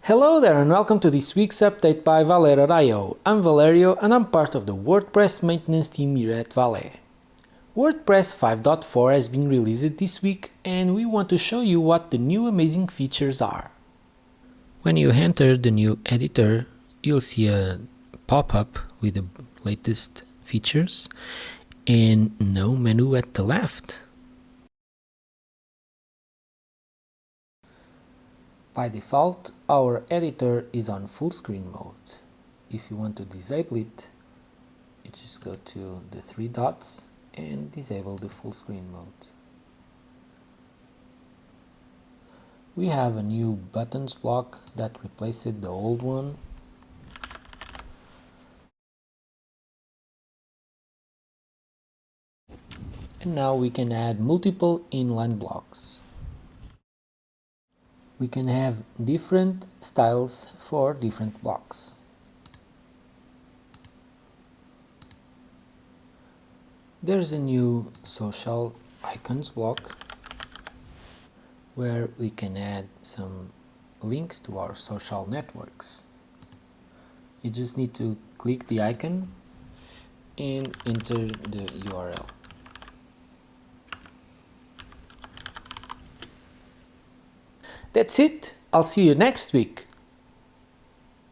Hello there and welcome to this week's update by Valet.io. I'm Valerio and I'm part of the WordPress maintenance team here at Valet. WordPress 5.4 has been released this week and we want to show you what the new amazing features are. When you enter the new editor, you'll see a pop-up with the latest features and no menu at the left. By default, our editor is on full screen mode. If you want to disable it, you just go to the three dots and disable the full screen mode. We have a new buttons block that replaced the old one. And now we can add multiple inline blocks. We can have different styles for different blocks. There's a new social icons block where we can add some links to our social networks. You just need to click the icon and enter the URL. That's it. I'll see you next week.